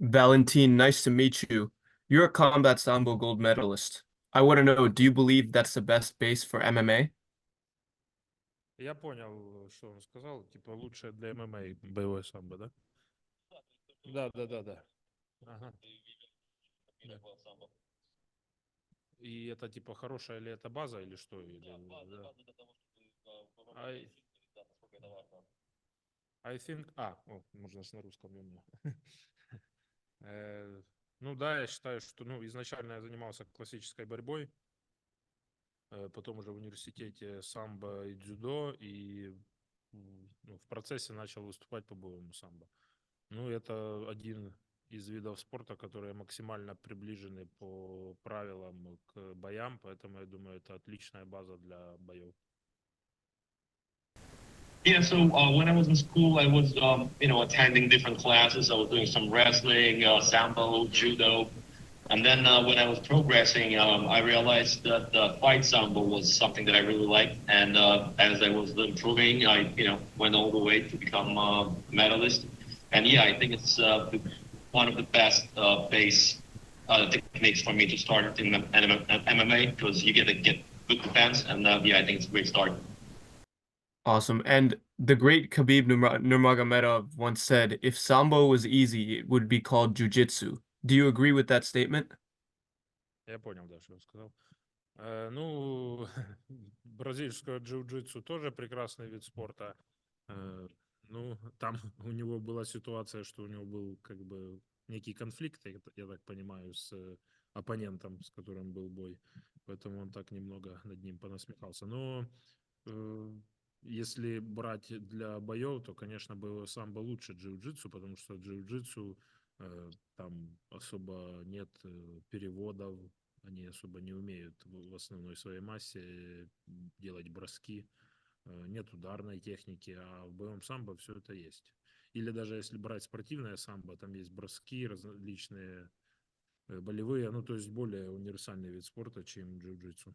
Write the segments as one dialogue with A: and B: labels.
A: Valentin, nice to meet you. You're a combat Sambo gold medalist. I want to know, do you believe that's the best base for MMA?
B: Я понял, что он сказал. Типа лучшее для ММА боевое самбо, да? Да, да, да, да. Ага. Да. И это типа хорошая ли это база или что? Или, да? I, I think... можно на русском у меня. Ну да, я считаю, что изначально я занимался классической борьбой, потом уже в университете самбо и дзюдо, и в процессе начал выступать по боевому самбо. Ну, это один из видов спорта, которые максимально приближены по правилам к боям, поэтому я думаю, это отличная база для боев.
C: Yeah, so when I was in school, I was, attending different classes. I was doing some wrestling, sambo, judo. And then when I was progressing, I realized that fight sambo was something that I really liked. And as I was improving, I, went all the way to become a medalist. And yeah, I think it's one of the best base techniques for me to start in MMA because you get to get good defense. And yeah, I think it's a great start.
A: Awesome. And the great Khabib Nurmagomedov once said, if Sambo was easy, it would be called jiu-jitsu. Do you agree with that statement?
B: Я понял, да, что он сказал. Ну, бразильское джиу-джитсу тоже прекрасный вид спорта. Ну, там у него была ситуация, что у него был как бы некий конфликт, я так понимаю, с оппонентом, с которым был бой. Поэтому он так немного над ним понасмехался. Но если брать для боев, то, конечно, боевой самбо лучше джиу-джитсу, потому что джиу-джитсу там особо нет переводов, они особо не умеют в основной своей массе делать броски, нет ударной техники, а в боевом самбо все это есть. Или даже если брать спортивное самбо, там есть броски различные, болевые, ну то есть более универсальный вид спорта, чем джиу-джитсу.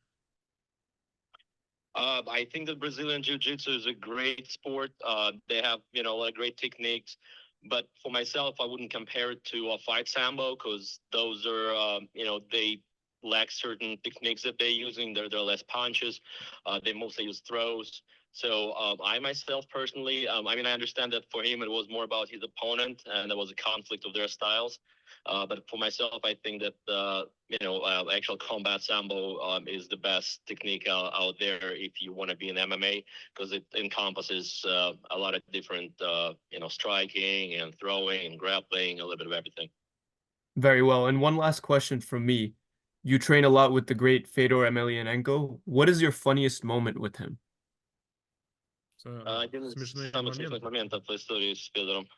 C: I think that Brazilian Jiu-Jitsu is a great sport. They have, a lot of great techniques. But for myself, I wouldn't compare it to a fight sambo because those are, they lack certain techniques that they're using. They're less punches. They mostly use throws. So I myself personally, I understand that for him it was more about his opponent and there was a conflict of their styles. But for myself, I think that actual combat sambo is the best technique out there if you want to be in MMA because it encompasses a lot of different, striking and throwing and grappling, a little bit of everything.
A: Very well. And one last question from me. You train a lot with the great Fedor Emelianenko. What is your funniest moment with him?
C: Один из самых смешных моментов в истории с Федором.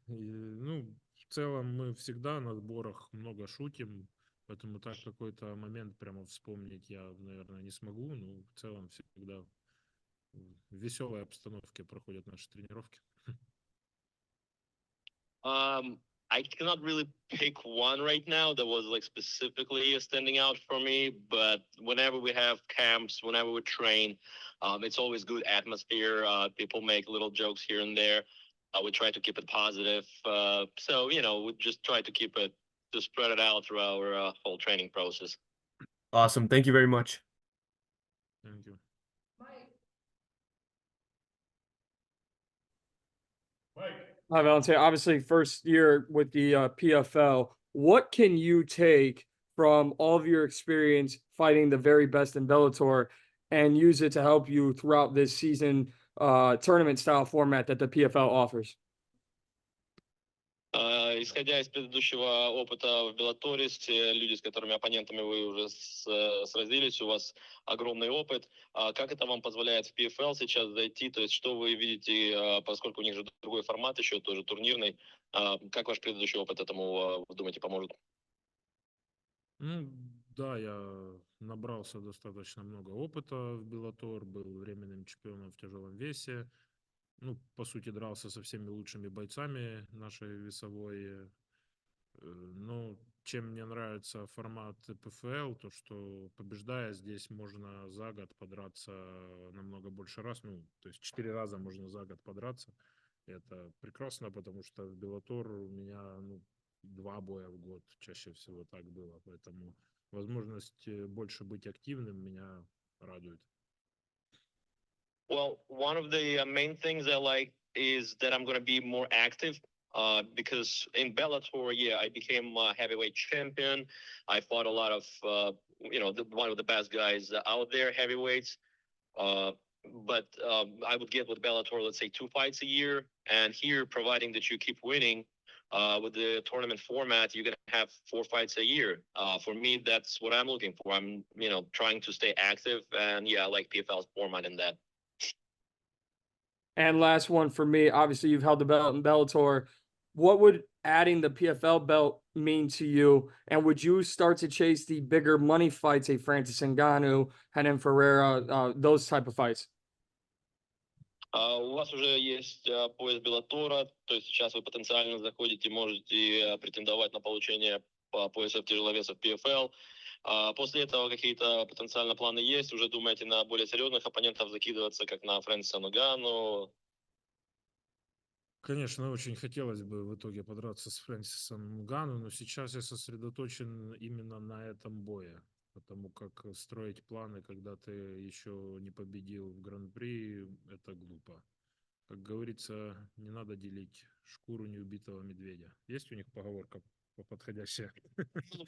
B: Ну, в целом мы всегда на сборах много шутим, поэтому так какой-то момент прямо вспомнить я, наверное, не смогу, но в целом всегда в веселой обстановке проходят наши тренировки.
C: I cannot really pick one right now that was like specifically standing out for me, but whenever we have camps, whenever we train, it's always good atmosphere. People make little jokes here and there. We try to keep it positive. So, we just try to keep it, to spread it out through our whole training process.
A: Awesome. Thank you very much.
B: Thank you.
D: Hi, Valentin. Obviously, first year with the PFL. What can you take from all of your experience fighting the very best in Bellator and use it to help you throughout this season tournament style format that the PFL offers?
C: Исходя из предыдущего опыта в Беллаторе, те люди, с которыми оппонентами вы уже сразились, у вас огромный опыт. Как это вам позволяет в PFL сейчас зайти? То есть что вы видите, поскольку у них же другой формат еще, тоже турнирный. Как ваш предыдущий опыт этому, вы думаете, поможет?
B: Ну, да, я набрался достаточно много опыта в Bellator, был временным чемпионом в тяжелом весе. Ну, по сути, дрался со всеми лучшими бойцами нашей весовой. Ну, чем мне нравится формат ПФЛ, то что побеждая здесь можно за год подраться намного больше раз, ну, то есть 4 раза можно за год подраться. Это прекрасно, потому что в Беллатор у меня, ну, 2 боя в год чаще всего так было, поэтому возможность больше быть активным меня радует.
C: Well, one of the main things I like is that I'm going to be more active. Because in Bellator, yeah, I became a heavyweight champion. I fought a lot of, one of the best guys out there, heavyweights. Uh, but I would get with Bellator, let's say 2 fights a year. And here, providing that you keep winning with the tournament format, you're going to have 4 fights a year. For me, that's what I'm looking for. I'm, trying to stay active. And yeah, I like PFL's format in that.
D: And last one for me, obviously you've held the belt in Bellator. What would adding the PFL belt mean to you? And would you start to chase the bigger money fights, a Francis Ngannou, Renan Ferreira, those type of fights?
C: У вас уже есть пояс Беллатора, то есть сейчас вы потенциально заходите, можете претендовать на получение поясов тяжеловесов PFL. После этого какие-то потенциально планы есть? Уже думаете на более серьезных оппонентов закидываться, как на Фрэнсиса Нгану?
B: Конечно, очень хотелось бы в итоге подраться с Фрэнсисом Нгану, но сейчас я сосредоточен именно на этом бое, потому как строить планы, когда ты еще не победил в Гран-при, это глупо. Как говорится, не надо делить шкуру неубитого медведя. Есть у них поговорка подходящая?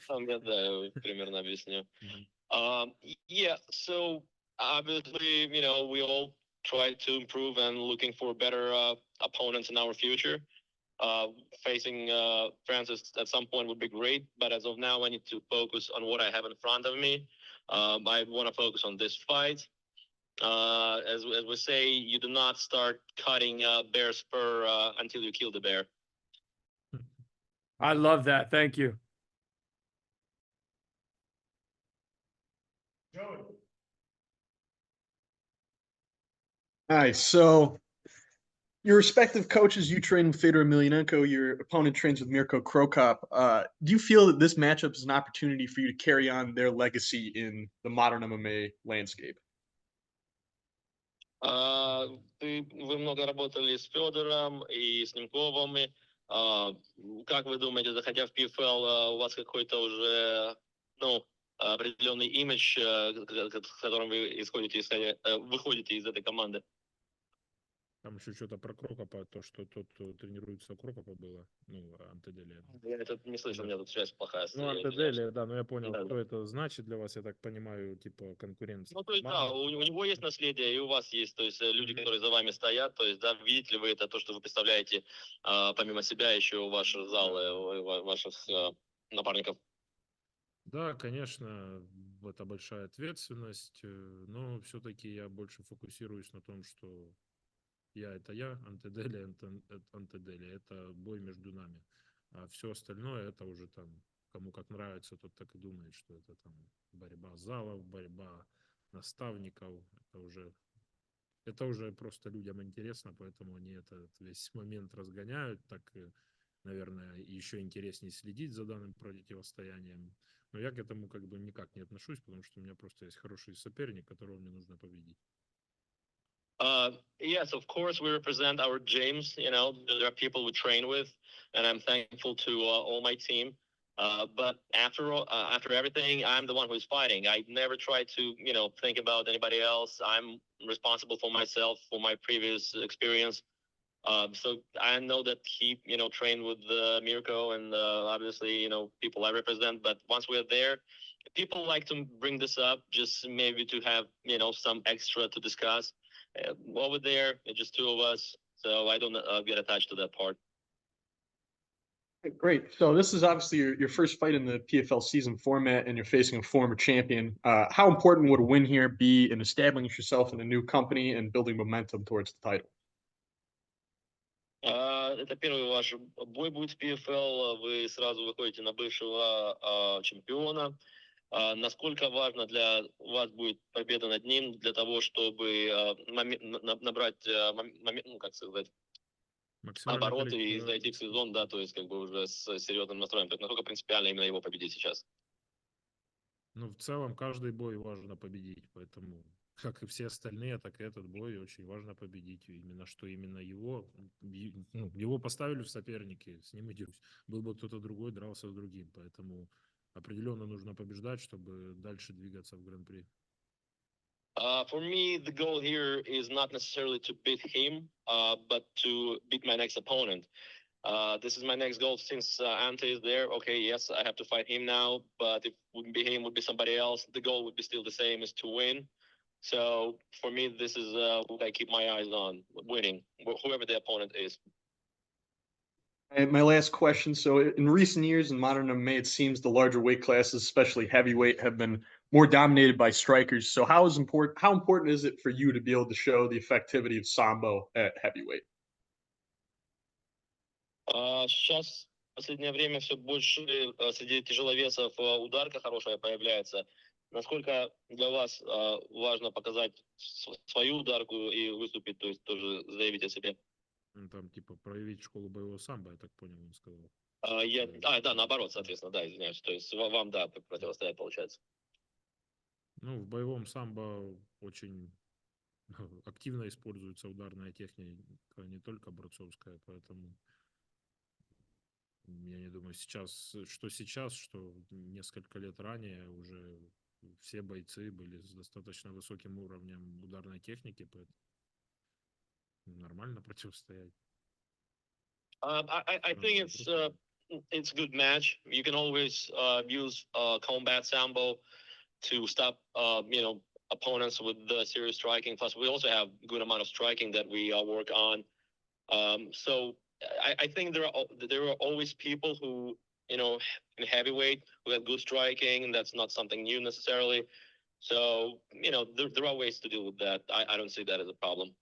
C: Там я, да, примерно объясню. Yeah, so obviously, we all try to improve and looking for better opponents in our future. Facing Francis at some point would be great, but as of now, I need to focus on what I have in front of me. I want to focus on this fight. As we say, you do not start cutting bear's fur until you kill the bear.
D: I love that. Thank you.
E: Nice. So your respective coaches, you train with Fedor Emelianenko, your opponent trains with Mirko Krokop. Do you feel that this matchup is an opportunity for you to carry on their legacy in the modern MMA landscape?
C: Вы много работали с Федором и с Немковыми. Как вы думаете, заходя в PFL, у вас какой-то уже, определенный имидж, с которым вы выходите из этой команды?
B: Там еще что-то про Крокопа, то, что тот, кто тренируется у Крокопа было, ну, Анте Делия.
C: Я это не слышал,
B: Да.
C: у меня тут связь плохая.
B: Ну, Анте Делия, да, но я понял,
C: Да,
B: кто
C: да.
B: это значит для вас, я так понимаю, типа конкуренция.
C: Ну, то есть, да, у него есть наследие, и у вас есть, то есть люди, которые за вами стоят, то есть, да, видите ли вы это, то, что вы представляете, помимо себя, еще ваши залы, ваших напарников?
B: Да, конечно, это большая ответственность, но все-таки я больше фокусируюсь на том, что это я, Антеделия, Антеделия, это бой между нами. А все остальное, это уже там, кому как нравится, тот так и думает, что это там борьба залов, борьба наставников, это уже просто людям интересно, поэтому они этот весь момент разгоняют, так, наверное, еще интереснее следить за данным противостоянием. Но я к этому как бы никак не отношусь, потому что у меня просто есть хороший соперник, которого мне нужно победить.
C: Yes, of course, we represent our gyms. There are people we train with, and I'm thankful to all my team. But after everything, I'm the one who's fighting. I never try to, think about anybody else. I'm responsible for myself, for my previous experience. So I know that he, trained with Mirko and obviously, people I represent. But once we're there, people like to bring this up just maybe to have, some extra to discuss. Over there, it's just 2 of us, so I don't get attached to that part.
E: Great. So this is obviously your first fight in the PFL season format, and you're facing a former champion. How important would a win here be in establishing yourself in a new company and building momentum towards the title?
C: Это первый ваш бой будет в PFL. Вы сразу выходите на бывшего чемпиона. Насколько важно для вас будет победа над ним для того, чтобы набрать, как сказать,
B: Максимально
C: наоборот, и
B: количество...
C: зайти в сезон, да, то есть как бы уже с серьезным настроем. То есть насколько принципиально именно его победить сейчас?
B: Ну, в целом, каждый бой важно победить, поэтому, как и все остальные, так и этот бой очень важно победить. Именно что именно его, ну, его поставили в соперники, с ним идешь. Был бы кто-то другой, дрался с другим, поэтому определенно нужно побеждать, чтобы дальше двигаться в Гран-при.
C: For me, the goal here is not necessarily to beat him, but to beat my next opponent. This is my next goal since Ante is there. Okay, yes, I have to fight him now, but if it wouldn't be him, would be somebody else. The goal would be still the same, is to win. So for me, this is what I keep my eyes on, winning, whoever the opponent is.
E: And my last question. So, in recent years in modern MMA, it seems the larger weight classes, especially heavyweight, have been more dominated by strikers. So, how important is it for you to be able to show the effectivity of Sambo at heavyweight?
C: Сейчас в последнее время все больше среди тяжеловесов ударка хорошая появляется. Насколько для вас важно показать свою ударку и выступить, то есть тоже заявить о себе?
B: Ну, там, типа, проявить школу боевого самбо, я так понял, он сказал.
C: Да, наоборот, соответственно, да, извиняюсь. То есть вам, да, противостоять получается.
B: Ну, в боевом самбо очень активно используется ударная техника, не только борцовская, поэтому я не думаю, сейчас, что несколько лет ранее уже все бойцы были с достаточно высоким уровнем ударной техники, поэтому нормально противостоять.
C: I think it's a good match. You can always use combat sambo to stop opponents with the serious striking. Plus, we also have good amount of striking that we work on. So I think there are always people who in heavyweight who have good striking, and that's not something new necessarily. So there are ways to deal with that. I don't see that as a problem.